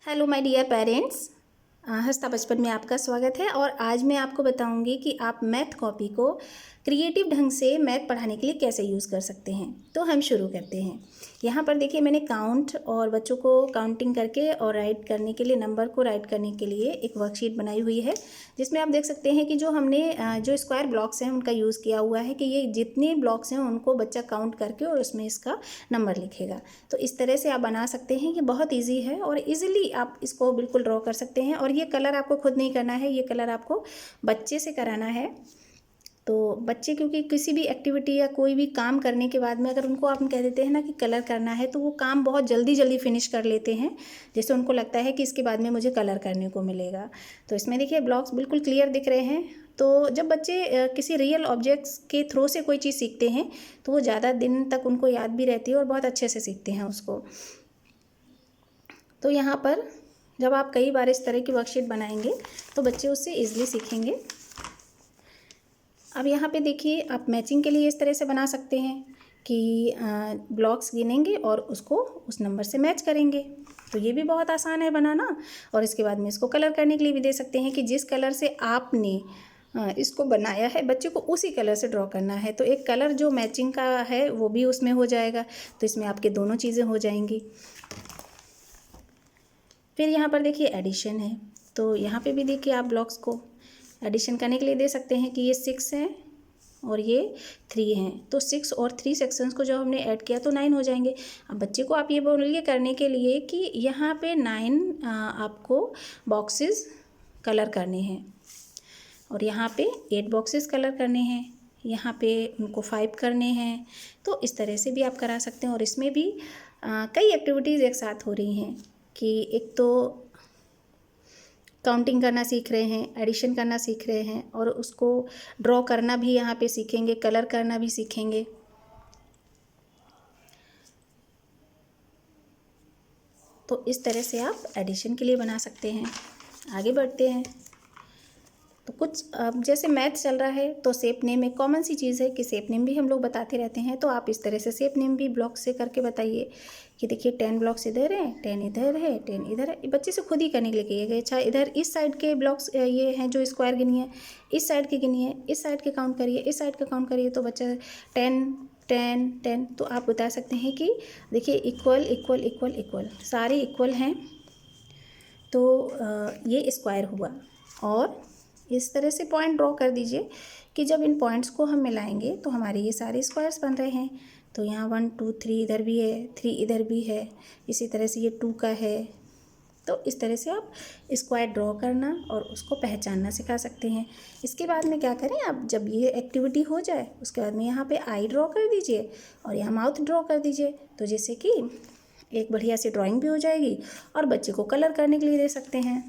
Hello my dear parents, हंसता बचपन में आपका स्वागत है। और आज मैं आपको बताऊंगी कि आप मैथ कॉपी को क्रिएटिव ढंग से मैथ पढ़ाने के लिए कैसे यूज़ कर सकते हैं। तो हम शुरू करते हैं। यहाँ पर देखिए, मैंने काउंट और बच्चों को काउंटिंग करके और राइट करने के लिए, नंबर को राइट करने के लिए एक वर्कशीट बनाई हुई है, जिसमें आप देख सकते हैं कि जो हमने जो स्क्वायर ब्लॉक्स हैं उनका यूज़ किया हुआ है कि ये जितने ब्लॉक्स हैं उनको बच्चा काउंट करके और उसमें इसका नंबर लिखेगा। तो इस तरह से आप बना सकते हैं। ये बहुत ईजी है और ईजिली आप इसको बिल्कुल ड्रॉ कर सकते हैं। और ये कलर आपको खुद नहीं करना है, ये कलर आपको बच्चे से कराना है। तो बच्चे क्योंकि किसी भी एक्टिविटी या कोई भी काम करने के बाद में अगर उनको आप कह देते हैं ना कि कलर करना है, तो वो काम बहुत जल्दी जल्दी फिनिश कर लेते हैं, जैसे उनको लगता है कि इसके बाद में मुझे कलर करने को मिलेगा। तो इसमें देखिए ब्लॉक्स बिल्कुल क्लियर दिख रहे हैं। तो जब बच्चे किसी रियल ऑब्जेक्ट्स के थ्रू से कोई चीज़ सीखते हैं तो वो ज़्यादा दिन तक उनको याद भी रहती है और बहुत अच्छे से सीखते हैं उसको। तो यहाँ पर जब आप कई बार इस तरह की वर्कशीट बनाएंगे तो बच्चे उससे ईजिली सीखेंगे। अब यहाँ पे देखिए, आप मैचिंग के लिए इस तरह से बना सकते हैं कि ब्लॉक्स गिनेंगे और उसको उस नंबर से मैच करेंगे। तो ये भी बहुत आसान है बनाना। और इसके बाद में इसको कलर करने के लिए भी दे सकते हैं कि जिस कलर से आपने इसको बनाया है बच्चे को उसी कलर से ड्रॉ करना है। तो एक कलर जो मैचिंग का है वो भी उसमें हो जाएगा। तो इसमें आपके दोनों चीज़ें हो जाएंगी। फिर यहाँ पर देखिए एडिशन है। तो यहाँ पे भी देखिए आप ब्लॉक्स को एडिशन करने के लिए दे सकते हैं कि ये 6 हैं और ये 3 हैं। तो 6 और 3 सेक्शंस को जब हमने ऐड किया तो 9 हो जाएंगे। अब बच्चे को आप ये बोलिए करने के लिए कि यहाँ पे 9 आपको बॉक्सेस कलर करने हैं और यहाँ पे 8 बॉक्सेस कलर करने हैं, यहाँ पे उनको 5 करने हैं। तो इस तरह से भी आप करा सकते हैं। और इसमें भी कई एक्टिविटीज़ एक साथ हो रही हैं कि एक तो काउंटिंग करना सीख रहे हैं, एडिशन करना सीख रहे हैं और उसको ड्रॉ करना भी यहाँ पे सीखेंगे, कलर करना भी सीखेंगे। तो इस तरह से आप एडिशन के लिए बना सकते हैं। आगे बढ़ते हैं। तो कुछ अब जैसे मैथ चल रहा है तो शेप नेम एक कॉमन सी चीज़ है कि शेप नेम भी हम लोग बताते रहते हैं। तो आप इस तरह से शेप नेम भी ब्लॉक से करके बताइए कि देखिए 10 ब्लॉक्स इधर हैं, 10 इधर है, 10 इधर है। बच्चे से खुद ही करने के लिए कहिएगा। अच्छा, इधर इस साइड के ब्लॉक्स ये हैं जो स्क्वायर गिनिए, इस साइड के गिनिए, इस साइड के काउंट करिए, इस साइड का काउंट करिए। तो बच्चा 10 10 10। तो आप बता सकते हैं कि देखिए इक्वल इक्वल इक्वल इक्वल, सारे इक्वल हैं। तो ये स्क्वायर हुआ। और इस तरह से पॉइंट ड्रॉ कर दीजिए कि जब इन पॉइंट्स को हम मिलाएंगे तो हमारे ये सारे स्क्वायर्स बन रहे हैं। तो यहाँ 1 2 3 इधर भी है, 3 इधर भी है, इसी तरह से ये 2 का है। तो इस तरह से आप स्क्वायर ड्रॉ करना और उसको पहचानना सिखा सकते हैं। इसके बाद में क्या करें, आप जब ये एक्टिविटी हो जाए उसके बाद में यहाँ पे आई ड्रॉ कर दीजिए और यहाँ माउथ ड्रॉ कर दीजिए। तो जैसे कि एक बढ़िया सी ड्राइंग भी हो जाएगी और बच्चे को कलर करने के लिए दे सकते हैं।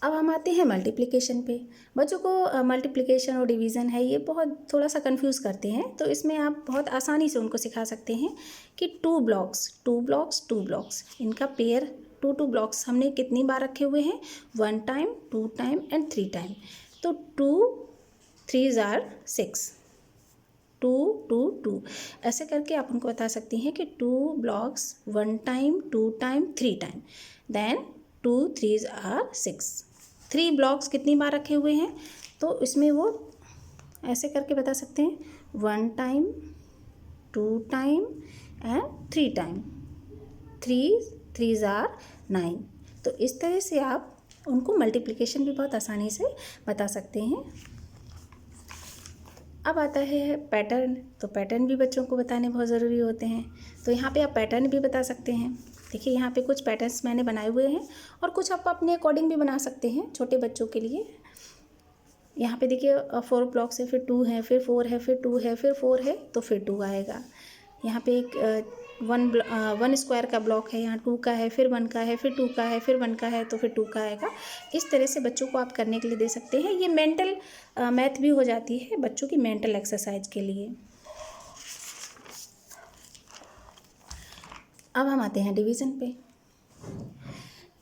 अब हम आते हैं मल्टीप्लिकेशन पे। बच्चों को मल्टीप्लिकेशन और डिवीज़न है ये बहुत थोड़ा सा कंफ्यूज करते हैं। तो इसमें आप बहुत आसानी से उनको सिखा सकते हैं कि 2 ब्लॉक्स 2 ब्लॉक्स 2 ब्लॉक्स, इनका पेयर 2 ब्लॉक्स हमने कितनी बार रखे हुए हैं, 1 टाइम, 2 टाइम एंड 3 टाइम। तो 2 3s are 6, 2 2 2 ऐसे करके आप उनको बता सकती हैं कि 2 blocks 1 time, 2 time, 3 time, then 2 3s are 6। 3 blocks कितनी बार रखे हुए हैं तो इसमें वो ऐसे करके बता सकते हैं 1 time, 2 time and 3 time. 3 3s are 9। तो इस तरह से आप उनको मल्टीप्लिकेशन भी बहुत आसानी से बता सकते हैं। अब आता है पैटर्न। तो पैटर्न भी बच्चों को बताने बहुत ज़रूरी होते हैं। तो यहाँ पे आप पैटर्न भी बता सकते हैं। देखिए यहाँ पे कुछ पैटर्न्स मैंने बनाए हुए हैं और कुछ आप अपने अकॉर्डिंग भी बना सकते हैं छोटे बच्चों के लिए। यहाँ पे देखिए 4 ब्लॉक्स है, फिर 2 है, फिर 4 है, फिर 2 है, फिर 4 है, तो फिर 2 आएगा। यहाँ पे एक 1 स्क्वायर का ब्लॉक है, यहाँ 2 का है, फिर 1 का है, फिर 2 का है, फिर 1 का है, तो फिर 2 का आएगा। इस तरह से बच्चों को आप करने के लिए दे सकते हैं। ये मेंटल मैथ भी हो जाती है बच्चों की मेंटल एक्सरसाइज के लिए। अब हम आते हैं डिवीज़न पे।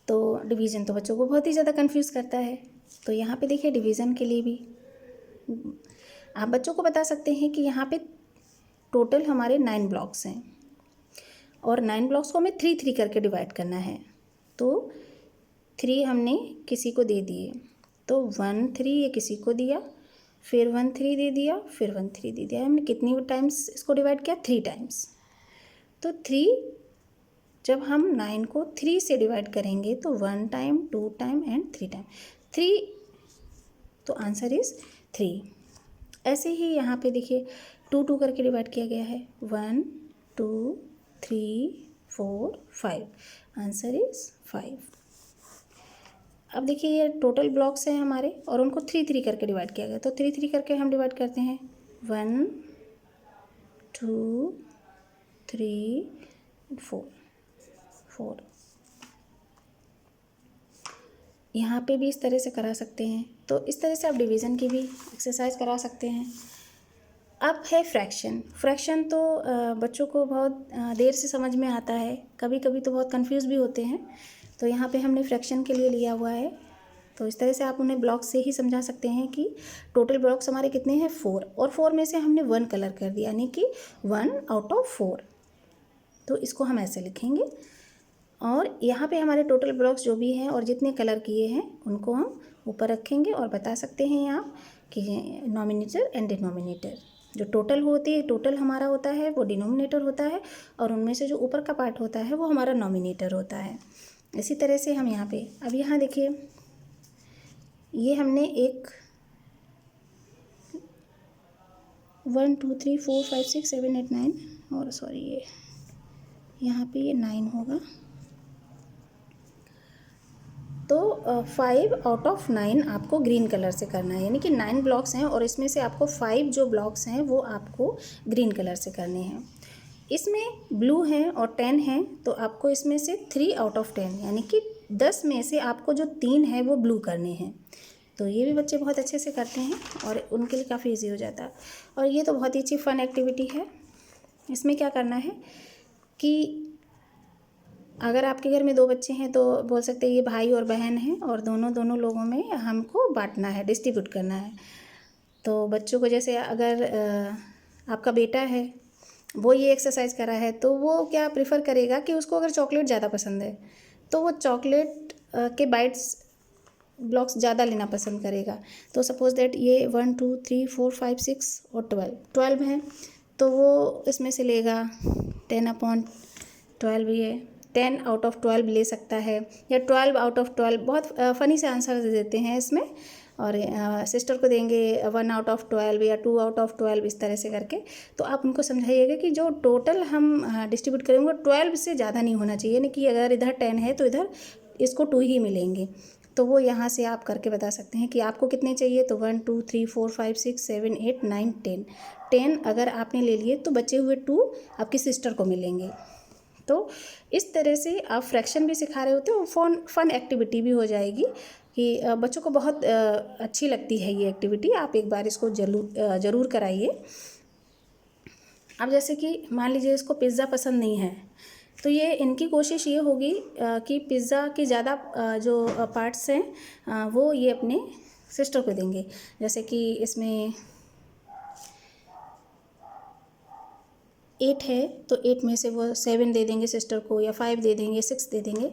तो डिवीज़न तो बच्चों को बहुत ही ज़्यादा कंफ्यूज करता है। तो यहाँ पे देखिए डिवीज़न के लिए भी आप बच्चों को बता सकते हैं कि यहाँ पे टोटल हमारे 9 ब्लॉक्स हैं और 9 ब्लॉक्स को हमें 3 3 करके डिवाइड करना है। तो 3 हमने किसी को दे दिए, तो 1 3 ये किसी को दिया, फिर 1 3 दे दिया, फिर 1 3 दे दिया। हमने कितनी टाइम्स इसको डिवाइड किया? 3 टाइम्स। तो 3 जब हम 9 को 3 से डिवाइड करेंगे तो 1 टाइम, 2 टाइम एंड 3 टाइम, 3, तो आंसर इज़ 3। ऐसे ही यहाँ पे देखिए 2 2 करके डिवाइड किया गया है, 1 2 3 4 5, आंसर इज़ 5। अब देखिए ये टोटल ब्लॉक्स हैं हमारे और उनको 3 3 करके डिवाइड किया गया, तो 3 3 करके हम डिवाइड करते हैं, 1 2 3 4। यहाँ पे भी इस तरह से करा सकते हैं। तो इस तरह से आप डिवीज़न की भी एक्सरसाइज करा सकते हैं। अब है फ्रैक्शन। फ्रैक्शन तो बच्चों को बहुत देर से समझ में आता है, कभी कभी तो बहुत कंफ्यूज भी होते हैं। तो यहाँ पे हमने फ्रैक्शन के लिए लिया हुआ है। तो इस तरह से आप उन्हें ब्लॉक से ही समझा सकते हैं कि टोटल ब्लॉक्स हमारे कितने हैं? 4, और 4 में से हमने 1 कलर कर दिया, यानी कि 1 आउट ऑफ 4। तो इसको हम ऐसे लिखेंगे और यहाँ पे हमारे टोटल ब्लॉक्स जो भी हैं और जितने कलर किए हैं उनको हम ऊपर रखेंगे और बता सकते हैं आप कि नॉमिनेटर एंड डिनोमिनेटर। जो टोटल होती है, टोटल हमारा होता है वो डिनोमिनेटर होता है, और उनमें से जो ऊपर का पार्ट होता है वो हमारा नॉमिनेटर होता है। इसी तरह से हम यहाँ पे, अब यहाँ देखिए ये हमने एक 1 2 3 4 5 6 7 8 9, और सॉरी ये यहाँ पे ये 9 होगा। तो 5 आउट ऑफ 9 आपको ग्रीन कलर से करना है, यानी कि 9 ब्लॉक्स हैं और इसमें से आपको 5 जो ब्लॉक्स हैं वो आपको ग्रीन कलर से करने हैं। इसमें ब्लू हैं और 10 हैं, तो आपको इसमें से 3 आउट ऑफ 10, यानी कि 10 में से आपको जो 3 है वो ब्लू करने हैं। तो ये भी बच्चे बहुत अच्छे से करते हैं और उनके लिए काफ़ी इजी हो जाता है। और ये तो बहुत ही अच्छी फ़न एक्टिविटी है। इसमें क्या करना है कि अगर आपके घर में 2 बच्चे हैं तो बोल सकते हैं ये भाई और बहन हैं और दोनों लोगों में हमको बांटना है, डिस्ट्रीब्यूट करना है। तो बच्चों को जैसे अगर आपका बेटा है वो ये एक्सरसाइज करा है तो वो क्या प्रेफर करेगा कि उसको अगर चॉकलेट ज़्यादा पसंद है तो वो चॉकलेट के बाइट्स ब्लॉक्स ज़्यादा लेना पसंद करेगा। तो सपोज़ दैट ये 1 2 3 4 5 6 और 12 हैं, तो वो इसमें से लेगा 10/12, ये 10 आउट ऑफ 12 ले सकता है, या 12 आउट ऑफ 12। बहुत फ़नी से आंसर दे देते हैं इसमें। और सिस्टर को देंगे 1 आउट ऑफ 12 या 2 आउट ऑफ 12, इस तरह से करके। तो आप उनको समझाइएगा कि जो टोटल हम डिस्ट्रीब्यूट करेंगे 12 से ज़्यादा नहीं होना चाहिए, यानी कि अगर इधर 10 है तो इधर इसको 2 ही मिलेंगे। तो वो यहाँ से आप करके बता सकते हैं कि आपको कितने चाहिए। तो 1 2 3 4 5 6 7 8 9 10 अगर आपने ले लिए तो बचे हुए 2 आपकी सिस्टर को मिलेंगे। तो इस तरह से आप फ्रैक्शन भी सिखा रहे होते हो और फन एक्टिविटी भी हो जाएगी कि बच्चों को बहुत अच्छी लगती है ये एक्टिविटी। आप एक बार इसको ज़रूर कराइए। अब जैसे कि मान लीजिए इसको पिज़्ज़ा पसंद नहीं है, तो ये इनकी कोशिश ये होगी कि पिज़्ज़ा की ज़्यादा जो पार्ट्स हैं वो ये अपने सिस्टर को देंगे। जैसे कि इसमें 8 है तो 8 में से वो 7 दे देंगे सिस्टर को, या 5 दे देंगे, 6 दे देंगे,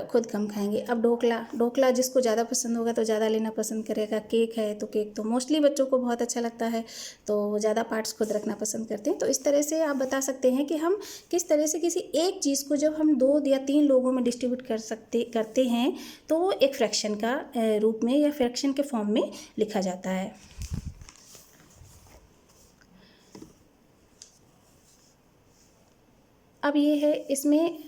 खुद कम खाएंगे। अब ढोकला जिसको ज़्यादा पसंद होगा तो ज़्यादा लेना पसंद करेगा। केक है तो केक तो मोस्टली बच्चों को बहुत अच्छा लगता है, तो वो ज़्यादा पार्ट्स खुद रखना पसंद करते हैं। तो इस तरह से आप बता सकते हैं कि हम किस तरह से किसी एक चीज़ को जब हम 2 या 3 लोगों में डिस्ट्रीब्यूट करते हैं तो वो एक फ्रैक्शन का रूप में या फ्रैक्शन के फॉर्म में लिखा जाता है। अब ये है, इसमें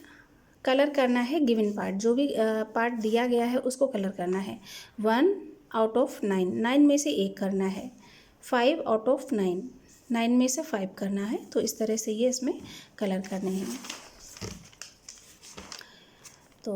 कलर करना है गिवन पार्ट, जो भी पार्ट दिया गया है उसको कलर करना है। 1 आउट ऑफ 9 में से 1 करना है। 5 आउट ऑफ 9 में से 5 करना है। तो इस तरह से ये इसमें कलर करने हैं। तो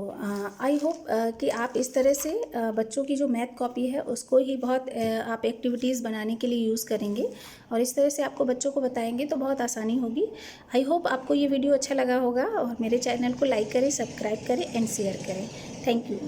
आई होप कि आप इस तरह से बच्चों की जो मैथ कॉपी है उसको ही बहुत आप एक्टिविटीज़ बनाने के लिए यूज़ करेंगे और इस तरह से आपको बच्चों को बताएंगे तो बहुत आसानी होगी। आई होप आपको ये वीडियो अच्छा लगा होगा और मेरे चैनल को लाइक करें, सब्सक्राइब करें एंड शेयर करें। Thank you.